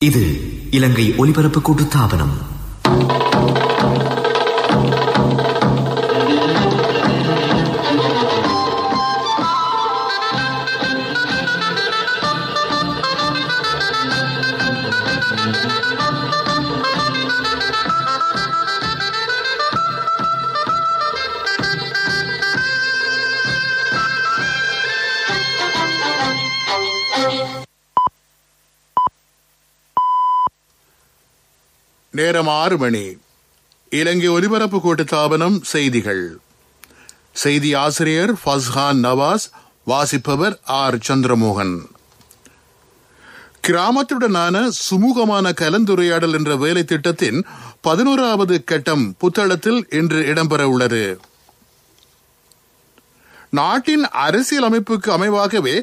இது இலங்கை ஒலிபரப்பு கூட்டுத்தாபனம். நேரம் 6 மணி. இலங்கை ஒலிபரப்பு கூட்டுத்தாபனம் செய்திகள். செய்தி ஆசிரியர் ஃபஸ்ஹான் நவாஸ், வாசிப்பவர் ஆர் சந்திரமோகன். கிராமத்துடனான சுமூகமான கலந்துரையாடல் என்ற வேலை திட்டத்தின் 11வது கட்டம் புத்தளத்தில் இன்று இடம்பெற உள்ளது. நாட்டின் அரசியல் அமைப்புக்கு அமைவாகவே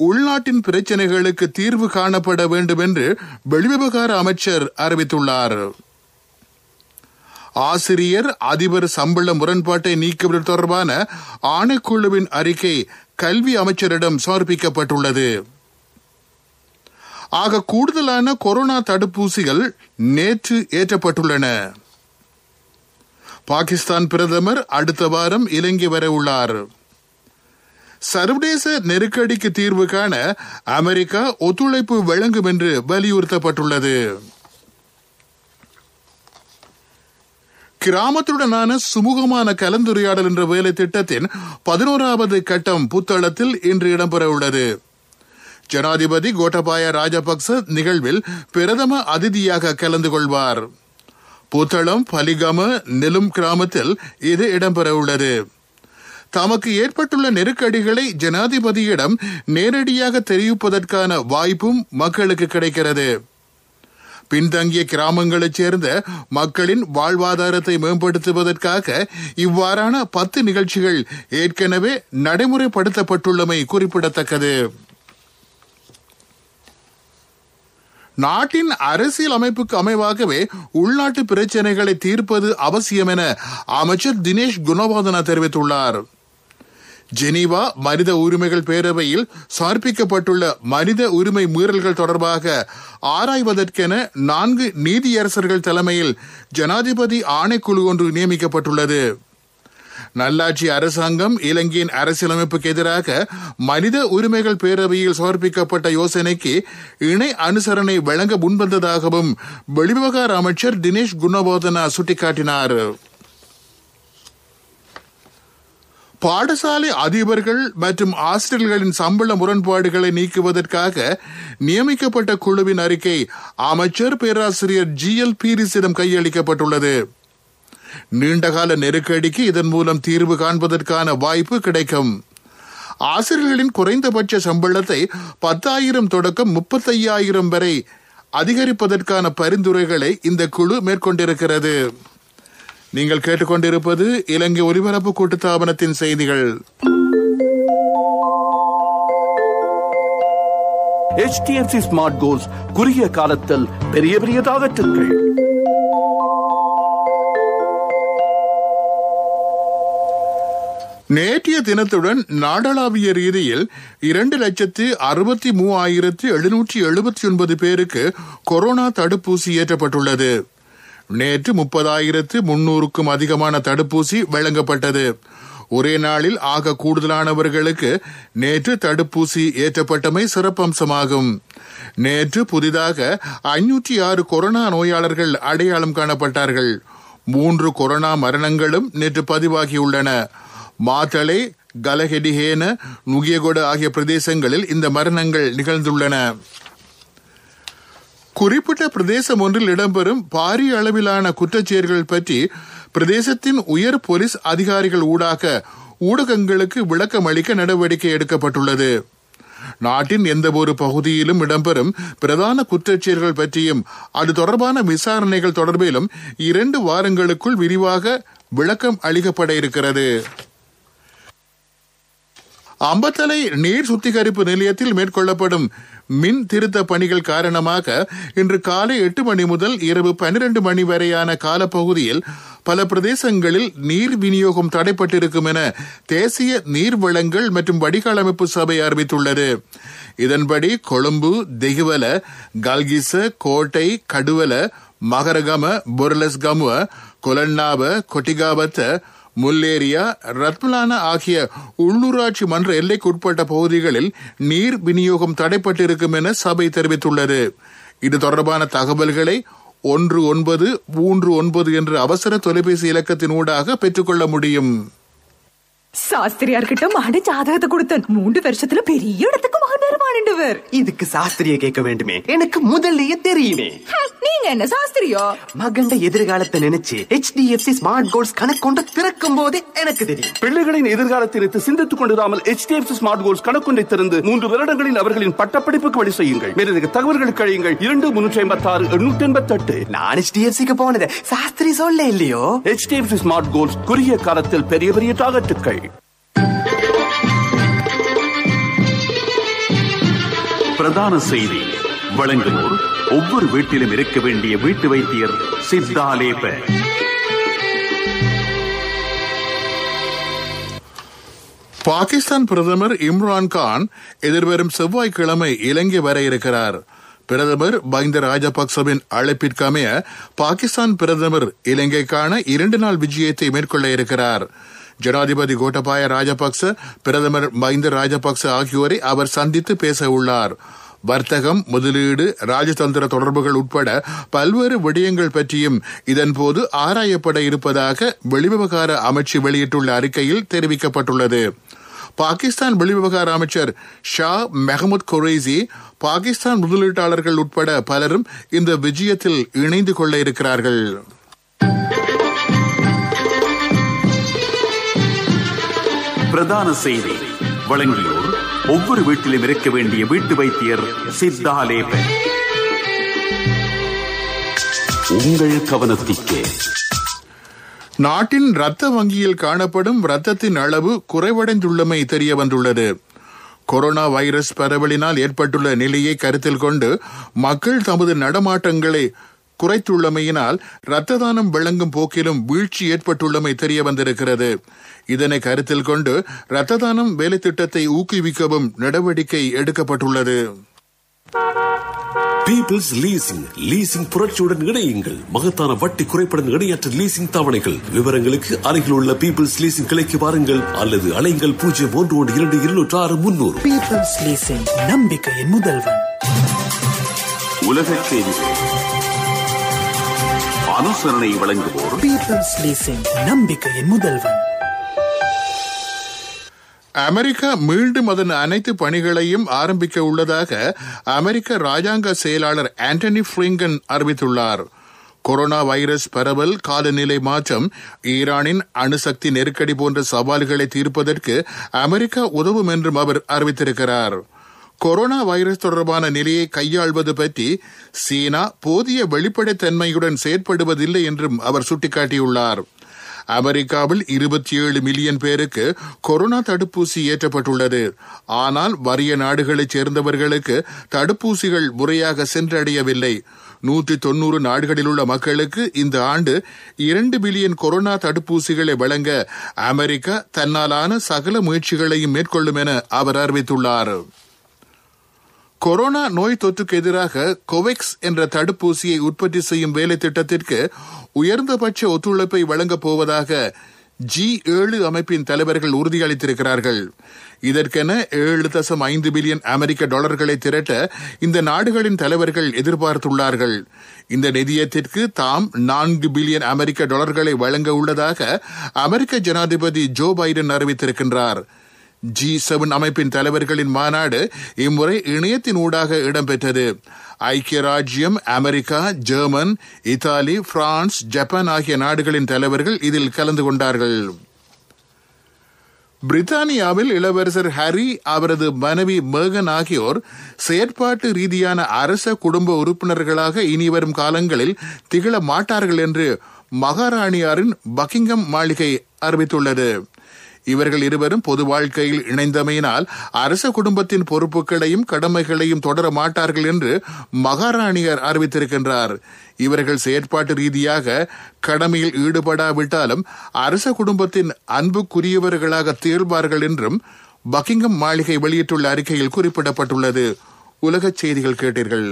உள்நாட்டின் பிரச்சினைகளுக்கு தீர்வு காணப்பட வேண்டும் என்று வெளிவிவகார அமைச்சர் அறிவித்துள்ளார். ஆசிரியர் அதிபர் சம்பள முரண்பாட்டை நீக்குவது தொடர்பான ஆணைக்குழுவின் அறிக்கை கல்வி அமைச்சரிடம் சமர்ப்பிக்கப்பட்டுள்ளது. ஆக கூடுதலான கொரோனா தடுப்பூசிகள் நேற்று ஏற்றப்பட்டுள்ளன. பாகிஸ்தான் பிரதமர் அடுத்த வாரம் இலங்கை வர உள்ளார். சர்வதேச நெருக்கடிக்கு தீர்வு காண அமெரிக்கா ஒத்துழைப்பு வழங்கும் என்று வலியுறுத்தப்பட்டுள்ளது. கிராமத்துடனான சுமூகமான கலந்துரையாடல் என்ற வேலை திட்டத்தின் 11வது கட்டம் புத்தளத்தில் இன்று இடம்பெற உள்ளது. ஜனாதிபதி கோட்டபாய ராஜபக்ச நிகழ்வில் பிரதம அதிதியாக கலந்து கொள்வார். புத்தளம் பலிகம நெலும் கிராமத்தில் இது இடம்பெற உள்ளது. தமக்கு ஏற்பட்டுள்ள நெருக்கடிகளை ஜனாதிபதியிடம் நேரடியாக தெரிவிப்பதற்கான வாய்ப்பும் மக்களுக்கு கிடைக்கிறது. பின்தங்கிய கிராமங்களைச் சேர்ந்த மக்களின் வாழ்வாதாரத்தை மேம்படுத்துவதற்காக இவ்வாறான 10 நிகழ்ச்சிகள் ஏற்கனவே நடைமுறைப்படுத்தப்பட்டுள்ளமை குறிப்பிடத்தக்கது. நாட்டின் அரசியல் அமைப்புக்கு அமைவாகவே உள்நாட்டு பிரச்சினைகளை தீர்ப்பது அவசியம் என அமைச்சர் தினேஷ் குணவர்தன தெரிவித்துள்ளார். ஜெனீவா மனித உரிமைகள் பேரவையில் சமர்ப்பிக்கப்பட்டுள்ள மனித உரிமை மீறல்கள் தொடர்பாக ஆராய்வதற்கென 4 நீதியரசர்கள் தலைமையில் ஜனாதிபதி ஆணைக்குழு ஒன்று நியமிக்கப்பட்டுள்ளது. நல்லாட்சி அரசாங்கம் இலங்கையின் அரசியலமைப்புக்கு எதிராக மனித உரிமைகள் பேரவையில் சமர்ப்பிக்கப்பட்ட யோசனைக்கு இணை அனுசரணை வழங்க முன்வந்ததாகவும் வெளிவிவகார அமைச்சர் தினேஷ் குணவர்தனா சுட்டிக்காட்டினார். பாடசாலை அதிபர்கள் மற்றும் ஆசிரியர்களின் சம்பள முரண்பாடுகளை நீக்குவதற்காக நியமிக்கப்பட்ட குழுவின் அறிக்கை அமைச்சர் பேராசிரியர் GL பீரிஸிடம் கையளிக்கப்பட்டுள்ளது. நீண்டகால நெருக்கடிக்கு இதன் மூலம் தீர்வு காண்பதற்கான வாய்ப்பு கிடைக்கும். ஆசிரியர்களின் குறைந்தபட்ச சம்பளத்தை 10,000 தொடக்கம் 35,000 வரை அதிகரிப்பதற்கான பரிந்துரைகளை இந்த குழு மேற்கொண்டிருக்கிறது. நீங்கள் கேட்டுக்கொண்டிருப்பது இலங்கை ஒலிபரப்பு கூட்டுத்தாபனத்தின் செய்திகள். HTMC ஸ்மார்ட் கோல்ஸ் குறுகிய காலத்தில் பெரிய பெரிய டார்கெட்டுகள். நேற்றைய தினத்துடன் நாடளாவிய ரீதியில் 2,63,779 பேருக்கு கொரோனா தடுப்பூசி ஏற்றப்பட்டுள்ளது. நேற்று 30,300க்கும் அதிகமான தடுப்பூசி வழங்கப்பட்டது. ஒரே நாளில் ஆக கூடுதலானவர்களுக்கு நேற்று தடுப்பூசி ஏற்றப்பட்டமை சிறப்பம்சமாகும். நேற்று புதிதாக 506 கொரோனா நோயாளர்கள் அடையாளம் காணப்பட்டார்கள். 3 கொரோனா மரணங்களும் நேற்று பதிவாகியுள்ளன. மாத்தளை, கலஹெடிஹேன, நுகியகொட ஆகிய பிரதேசங்களில் இந்த மரணங்கள் நிகழ்ந்துள்ளன. குறிப்பிட்ட பிரதேசம் ஒன்றில் இடம்பெறும் பாரிய அளவிலான குற்றச்செயல்கள் பற்றி பிரதேசத்தின் உயர் போலீஸ் அதிகாரிகள் ஊடகங்களுக்கு விளக்கம் அளிக்க நடவடிக்கை எடுக்கப்பட்டுள்ளது. நாட்டின் எந்த ஒரு பகுதியிலும் இடம்பெறும் பிரதான குற்றச்செயல்கள் பற்றியும் அது தொடர்பான விசாரணைகள் தொடர்பிலும் 2 வாரங்களுக்குள் விரிவாக விளக்கம் அளிக்கப்பட இருக்கிறது. அம்பத்தலை நீர் சுத்திகரிப்பு நிலையத்தில் மேற்கொள்ளப்படும் மின் திருத்த பணிகள் காரணமாக இன்று காலை 8 மணி முதல் இரவு 12 மணி வரையான காலப்பகுதியில் பல பிரதேசங்களில் நீர் விநியோகம் தடைப்பட்டிருக்கும் என தேசிய நீர் வளங்கள் மற்றும் வடிகால் அமைப்பு சபை அறிவித்துள்ளது. இதன்படி கொழும்பு, தெஹிவல, கல்கிச, கோட்டை, கடுவல, மகரகம, பொர்லஸ்கமுவ, கொலன்னாவ, கொட்டிகாவத்த, முல்லேரியா, ரத்மலானா ஆகிய உள்ளூராட்சி மன்ற எல்லைக்குட்பட்ட பகுதிகளில் நீர் விநியோகம் தடைப்பட்டிருக்கும் என சபை தெரிவித்துள்ளது. இது தொடர்பான தகவல்களை 1939 என்ற அவசர தொலைபேசி இலக்கத்தின் ஊடாக பெற்றுக்கொள்ள முடியும். சாஸ்திரியார்கிட்ட மகன் ஜாதகத்தை கொடுத்தேன். 3 வருஷத்துல பெரிய இடத்துக்கு மகன் வருவானுவர். இதுக்கு சாஸ்திரிய கேட்க வேண்டுமே, எனக்கு முதல்லயே தெரியுமே. நீங்க என்ன சாஸ்திரியோ? மகண்ட எதிர்காலத்தை நினைச்சு HDFC ஸ்மார்ட் கோல்ஸ் கணக்கொண்டு திறக்கும் போதே எனக்கு தெரியும். பிள்ளைகளின் எதிர்காலத்தை நினைத்து சிந்தித்துக் கொண்டிராமல் HDFC ஸ்மார்ட் கோல்ஸ் கணக்கொன்றை திறந்து 3 வருடங்களில் அவர்களின் பட்டப்படிப்புக்கு வழி செய்யுங்கள். மேலதிக தகவல்களுக்கு அழையுங்கள் 2356-888. நான் HDFCக்கு போனது சாஸ்திரி சொல்ல இல்லையோ. HDFC ஸ்மார்ட் கோல்ஸ் குறுகிய காலத்தில் பெரிய பெரிய டார்கெட்டுகள். பிரதான செய்தி வழங்குவோர் ஒவ்வொரு வீட்டிலும் இருக்க வேண்டிய வீட்டு வைத்தியர் சித்தாலேப. பாகிஸ்தான் பிரதமர் இம்ரான் கான் எதிர்வரும் செவ்வாய்க்கிழமை இலங்கை வர இருக்கிறார். பிரதமர் மஹிந்த ராஜபக்சவின் அழைப்பிற்கமைய பாகிஸ்தான் பிரதமர் இலங்கைக்கான 2 நாள் விஜயத்தை மேற்கொள்ள இருக்கிறார். ஜனாதிபதி கோட்டபாய ராஜபக்ச, பிரதமர் மஹிந்த ராஜபக்ச ஆகியோரை அவர் சந்தித்து பேச உள்ளார். வர்த்தகம், முதலீடு, ராஜதந்திர தொடர்புகள் உட்பட பல்வேறு விடயங்கள் பற்றியும் இதன்போது ஆராயப்பட இருப்பதாக வெளிவிவகார அமைச்சு வெளியிட்டுள்ள அறிக்கையில் தெரிவிக்கப்பட்டுள்ளது. பாகிஸ்தான் வெளிவிவகார அமைச்சர் ஷா மெஹமூத் குரேசி, பாகிஸ்தான் முதலீட்டாளர்கள் உட்பட பலரும் இந்த விஜயத்தில் இணைந்து கொள்ள இருக்கிறார்கள். பிரதான செய்தி வழங்கியோர் ஒவ்வொரு வீட்டிலும் இருக்க வேண்டிய வீட்டு வைத்தியர் சித்தாலேப. உங்கள் கவனத்திற்கு நாட்டின் இரத்த வங்கியில் காணப்படும் இரத்தத்தின் அளவு குறைவடைந்துள்ளமை தெரிய வந்துள்ளது. கொரோனா வைரஸ் பரவலினால் ஏற்பட்டுள்ள நிலையை கருத்தில் கொண்டு மக்கள் தமது நடமாட்டங்களை குறைத்துள்ளமையினால் இரத்த தானம் வழங்கும் போக்கிலும் வீழ்ச்சி ஏற்பட்டுள்ளமை தெரிய வந்திருக்கிறது. இதனை கருத்தில் கொண்டு இரத்த தானம் வேலை திட்டத்தை ஊக்குவிக்கவும் நடவடிக்கை எடுக்கப்பட்டுள்ளது. பீப்பிள்ஸ் லீசிங் புரட்சியுடன் இணையுங்கள். மகத்தான வட்டி குறைப்புடன் இணையற்ற லீசிங் தவணைகள். விவரங்களுக்கு அருகில் உள்ள பீப்பிள்ஸ் லீசிங் கிளைக்கு வாருங்கள் அல்லது அலைங்கள் 0112-206-300. பீப்பிள்ஸ் லீசிங், நம்பிக்கையின் முதல்வன். உலக செய்திகள் அனுசரணை வழங்குவோர் பீப்பிள்ஸ் லீசிங், நம்பிக்கையின் முதல்வன். அமெரிக்கா மீண்டும் அதன் அனைத்து பணிகளையும் ஆரம்பிக்க உள்ளதாக அமெரிக்க ராஜாங்க செயலாளர் ஆண்டனி பிளிங்கன் அறிவித்துள்ளார். கொரோனா வைரஸ் பரவல், காலநிலை மாற்றம், ஈரானின் அணுசக்தி நெருக்கடி போன்ற சவால்களை தீர்ப்பதற்கு அமெரிக்கா உதவும் என்றும் அவர் அறிவித்திருக்கிறார். கொரோனா வைரஸ் தொடர்பான நிலையை கையாள்வது பற்றி சீனா போதிய வெளிப்படைத்தன்மையுடன் செயற்படுவதில்லை என்றும் அவர் சுட்டிக்காட்டியுள்ளார். அமெரிக்காவில் 27 மில்லியன் பேருக்கு கொரோனா தடுப்பூசி ஏற்றப்பட்டுள்ளது. ஆனால் வறிய நாடுகளைச் சேர்ந்தவர்களுக்கு தடுப்பூசிகள் முறையாக சென்றடையவில்லை. 190 நாடுகளில் உள்ள மக்களுக்கு இந்த ஆண்டு 2 பில்லியன் கொரோனா தடுப்பூசிகளை வழங்க அமெரிக்கா தன்னாலான சகல முயற்சிகளையும் மேற்கொள்ளும் என அவர் அறிவித்துள்ளார். கொரோனா நோய் தொற்றுக்கு எதிராக கோவேக்ஸ் என்ற தடுப்பூசியை உற்பத்தி செய்யும் வேலை திட்டத்திற்கு உயர்ந்தபட்ச ஒத்துழைப்பை வழங்கப் போவதாக G7 அமைப்பின் தலைவர்கள் உறுதியளித்திருக்கிறார்கள். இதற்கென 7.5 பில்லியன் அமெரிக்க டாலர்களை திரட்ட இந்த நாடுகளின் தலைவர்கள் எதிர்பார்த்துள்ளார்கள். இந்த நிதியத்திற்கு தாம் 4 பில்லியன் அமெரிக்க டாலர்களை வழங்க உள்ளதாக அமெரிக்க ஜனாதிபதி ஜோ பைடன் அறிவித்திருக்கின்றார். G7 அமைப்பின் தலைவர்களின் மாநாடு இம்முறை இணையத்தின் ஊடாக இடம்பெற்றது. ஐக்கிய ராஜ்யம், America, German, Italy, France, Japan ஆகிய நாடுகளின் தலைவர்கள் இதில் கலந்து கொண்டார்கள். பிரித்தானியாவில் இளவரசர் ஹாரி, அவரது மனைவி மேகன் ஆகியோர் செயற்பாட்டு ரீதியான அரச குடும்ப உறுப்பினர்களாக இனிவரும் காலங்களில் திகழ மாட்டார்கள் என்று மகாராணியாரின் பக்கிங்ஹாம் மாளிகை அறிவித்துள்ளது. இவர்கள் இருவரும் பொது வாழ்க்கையில் இணைந்தமையினால் அரச குடும்பத்தின் பொறுப்புகளையும் கடமைகளையும் தொடர மாட்டார்கள் என்று மகாராணியார் அறிவித்திருக்கின்றார். இவர்கள் செயற்பாட்டு ரீதியாக கடமையில் ஈடுபடாவிட்டாலும் அரச குடும்பத்தின் அன்புக்குரியவர்களாக திகழ்வார்கள் என்றும் பக்கிங்ஹாம் மாளிகை வெளியிட்டுள்ள அறிக்கையில் குறிப்பிடப்பட்டுள்ளது. உலகச் செய்திகள் கேட்டீர்கள்.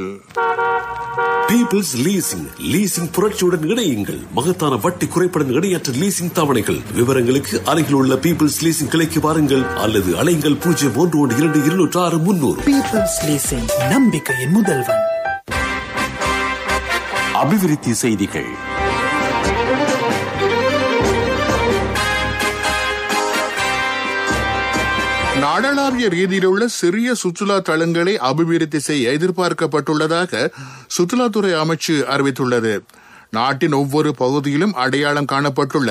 பீப்பிள்ஸ் லீசிங் புரட்சியுடன் இணையுங்கள். மகத்தான வட்டி குறைப்புடன் இணையற்ற லீசிங் தவணைகள். விவரங்களுக்கு அருகில் உள்ள பீப்பிள்ஸ் லீசிங் கிளைக்கு வாருங்கள் அல்லது அலைங்கள் 0112206 பீப்பிள்ஸ் லீசிங், நம்பிக்கையின் முதல்வன். அபிவிருத்தி செய்திகள். நாடளாவிய ரீதியிலுள்ள சிறிய சுற்றுலா தலங்களை அபிவிருத்தி செய்ய எதிர்பார்க்கப்பட்டுள்ளதாக சுற்றுலாத்துறை அமைச்சு அறிவித்துள்ளது. நாட்டின் ஒவ்வொரு பகுதியிலும் அடையாளம் காணப்பட்டுள்ள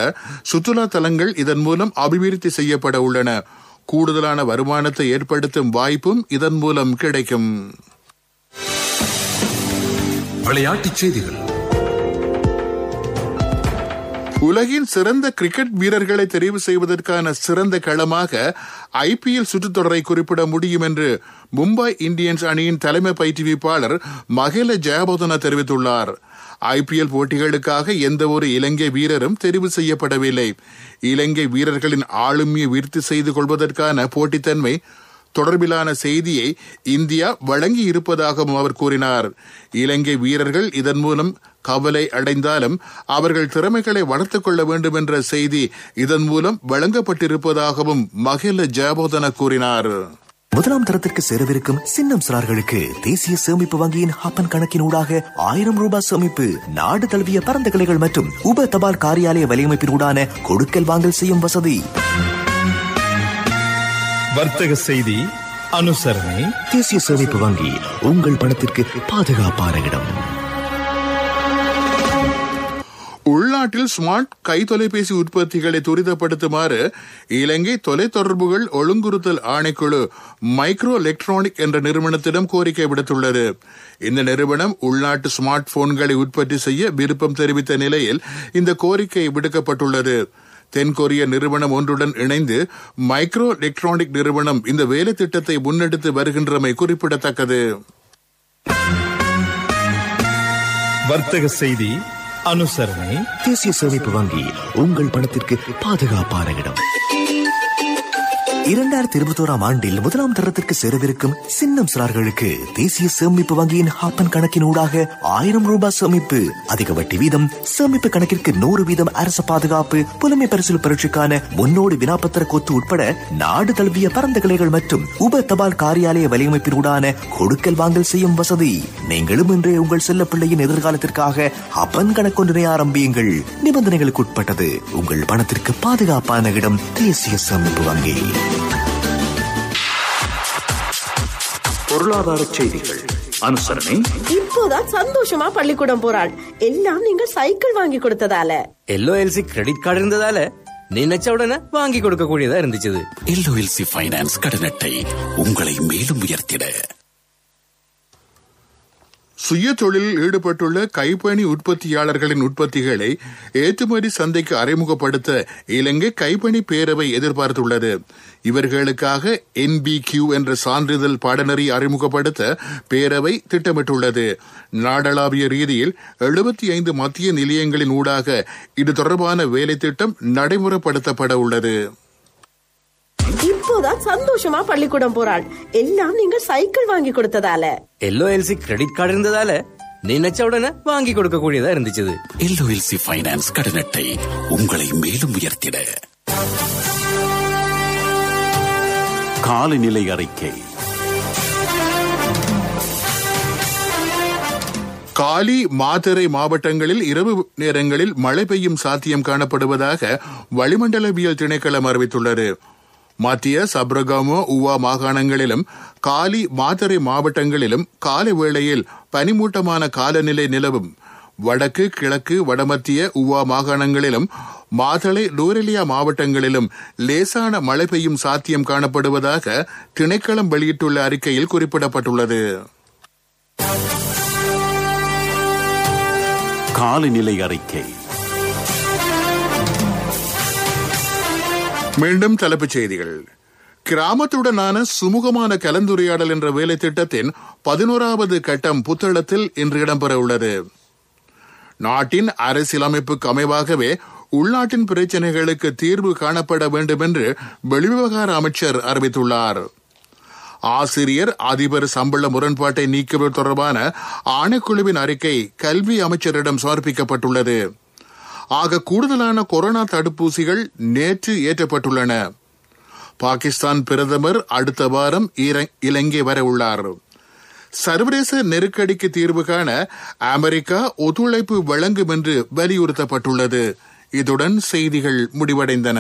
சுற்றுலா தலங்கள் இதன் மூலம் அபிவிருத்தி செய்யப்பட உள்ளன. கூடுதலான வருமானத்தை ஏற்படுத்தும் வாய்ப்பும் இதன் மூலம் கிடைக்கும். விளையாட்டுச் செய்திகள். உலகின் சிறந்த கிரிக்கெட் வீரர்களை தெரிவு செய்வதற்கான சிறந்த களமாக IPL சுற்றுத்தொடரை குறிப்பிட முடியும் என்று மும்பை இந்தியன்ஸ் அணியின் தலைமை பயிற்றுவிப்பாளர் மகேல ஜெயவர்தன தெரிவித்துள்ளார். IPL போட்டிகளுக்காக எந்த ஒரு இலங்கை வீரரும் தெரிவு செய்யப்படவில்லை. இலங்கை வீரர்களின் ஆளுமையை விருத்தி செய்து கொள்வதற்கான போட்டித்தன்மை தொடர்பிலான செய்தியை இந்தியா வழங்கி இருப்பதாகவும் அவர் கூறினார். இலங்கை வீரர்கள் இதன் மூலம் கவலை அடைந்தாலும் அவர்கள் திறமைகளை வளர்த்துக் கொள்ள வேண்டும் என்ற செய்தி இதன் மூலம் வழங்கப்பட்டிருப்பதாகவும் மகேல ஜெயவர்தன கூறினார். முதலாம் தரத்திற்கு சேரவிருக்கும் சின்னம் சிறார்களுக்கு தேசிய சேமிப்பு வங்கியின் ஹப்பன் கணக்கின் ஊடாக 1000 ரூபாய் சேமிப்பு, நாடு தழுவிய பரந்த கிளைகள் மற்றும் உப தபால் காரியாலய வலையமைப்பின் ஊடான கொடுக்கல் வாங்கல் செய்யும் வசதி. வர்த்தக செய்தி அனுசரணை. தேசிய சேமிப்பு வங்கி, உங்கள் பணத்திற்கு பாதுகாப்பான இடம். உள்நாட்டில் ஸ்மார்ட் கை தொலைபேசி உற்பத்திகளை துரிதப்படுத்துமாறு இலங்கை தொலைத்தொடர்புகள் ஒழுங்குறுத்தல் ஆணைக்குழு மைக்ரோ எலக்ட்ரானிக் என்ற நிறுவனத்திடம் கோரிக்கை விடுத்துள்ளது. இந்த நிறுவனம் உள்நாட்டு ஸ்மார்ட் போன்களை உற்பத்தி செய்ய விருப்பம் தெரிவித்த நிலையில் இந்த கோரிக்கை விடுக்கப்பட்டுள்ளது. தென்கொரிய நிறுவனம் ஒன்றுடன் இணைந்து மைக்ரோ எலக்ட்ரானிக் நிறுவனம் இந்த வேலை திட்டத்தை முன்னெடுத்து வருகின்றமை குறிப்பிடத்தக்கது. வர்த்தக செய்தி அனுசரணை. தேசிய சேமிப்பு வங்கி, உங்கள் பணத்திற்கு பாதுகாப்பான இடம். 2021 ஆண்டில் முதலாம் தரத்திற்கு சேரவிருக்கும் சின்னம் சிறார்களுக்கு தேசிய சேமிப்பு வங்கியின் ஹப்பன் கணக்கின் ஊடாக 1000 ரூபாய் சேமிப்பு, அதிக வட்டி வீதம், சேமிப்பு கணக்கிற்கு 100% அரசு பாதுகாப்பு, புலமை பரிசில் பரீட்சைக்கான முன்னோடி வினாப்பத்திர கொத்து உட்பட நாடு தழுவிய பரந்த கிளைகள் மற்றும் உப தபால் காரியாலய வலையமைப்பின் ஊடான கொடுக்கல் வாங்கல் செய்யும் வசதி. நீங்களும் இன்றே உங்கள் செல்ல பிள்ளையின் எதிர்காலத்திற்காக ஹப்பன் கணக்கொன்றினை ஆரம்பியுங்கள். நிபந்தனைகளுக்கு உட்பட்டது. உங்கள் பணத்திற்கு பாதுகாப்பான இடம் தேசிய சேமிப்பு வங்கி. பொருளாதார செய்திகள் அனுசரணை. இப்போதான் சந்தோஷமா பள்ளிக்கூடம் போறாள். எல்லாம் நீங்கள் சைக்கிள் வாங்கி கொடுத்ததால. LOLC கிரெடிட் கார்டு இருந்ததால நினைச்ச உடனே வாங்கி கொடுக்க கூடியதா இருந்துச்சு. LOLC ஃபைனான்ஸ் கடன் அட்டை உங்களை மேலும் உயர்த்திட. சுய தொழிலில் ஈடுபட்டுள்ள கைப்பணி உற்பத்தியாளர்களின் உற்பத்திகளை ஏற்றுமதி சந்தைக்கு அறிமுகப்படுத்த இலங்கை கைப்பணி பேரவை எதிர்பார்த்துள்ளது. இவர்களுக்காக NBQ என்ற சான்றிதழ் பாடநெறி அறிமுகப்படுத்த பேரவை திட்டமிட்டுள்ளது. நாடளாவிய ரீதியில் 75 மத்திய நிலையங்களின் ஊடாக இது தொடர்பான வேலை திட்டம் நடைமுறைப்படுத்தப்பட உள்ளது. இப்போதான் சந்தோஷமா பள்ளிக்கூடம் போறாள். எல்லாம் நீங்கள் சைக்கிள் வாங்கி கொடுத்ததால. LOLC கிரெடிட் கார்டு இருந்ததால நினைச்ச உடனே வாங்கி கொடுக்க கூடியதா இருந்துச்சு. LOLC ஃபைனான்ஸ் கடன் அட்டை உங்களை மேலும் உயர்த்திட. காலநிலை அறிக்கை. காலி, மாத்தறை மாவட்டங்களில் இரவு நேரங்களில் மழை பெய்யும் சாத்தியம் காணப்படுவதாக வளிமண்டலவியல் திணைக்களம் அறிவித்துள்ளது. மத்திய சப்ரகமோ உவா மாகாணங்களிலும் காலி, மாத்தறை மாவட்டங்களிலும் காலை வேளையில் பனிமூட்டமான காலநிலை நிலவும். வடக்கு, கிழக்கு, வடமத்திய உவா மாகாணங்களிலும் மாத்தளை, நூரெலியா மாவட்டங்களிலும் லேசான மழை பெய்யும் சாத்தியம் காணப்படுவதாக திணைக்களம் வெளியிட்டுள்ள அறிக்கையில் குறிப்பிடப்பட்டுள்ளது. காலநிலை அறிக்கை. மீண்டும் தலைப்புச் செய்திகள். கிராமத்துடனான சுமூகமான கலந்துரையாடல் என்ற வேலை திட்டத்தின் 11வது கட்டம் புத்தளத்தில் இன்று இடம்பெற உள்ளது. நாட்டின் அரசியலமைப்புக்கு அமைவாகவே உள்நாட்டின் பிரச்சினைகளுக்கு தீர்வு காணப்பட வேண்டும் என்று வெளிவிவகார அமைச்சர் அறிவித்துள்ளார். ஆசிரியர் அதிபர் சம்பள முரண்பாட்டை நீக்குவது தொடர்பான ஆணைக்குழுவின் அறிக்கை கல்வி அமைச்சரிடம் சமர்ப்பிக்கப்பட்டுள்ளது. ஆக கூடுதலான கொரோனா தடுப்பூசிகள் நேற்று ஏற்றப்பட்டுள்ளன. பாகிஸ்தான் பிரதமர் அடுத்த வாரம் இலங்கை வர உள்ளார். சர்வதேச நெருக்கடிக்கு தீர்வு காண அமெரிக்கா ஒத்துழைப்பு வழங்கும் என்று வலியுறுத்தப்பட்டுள்ளது. இதுடன் செய்திகள் முடிவடைந்தன.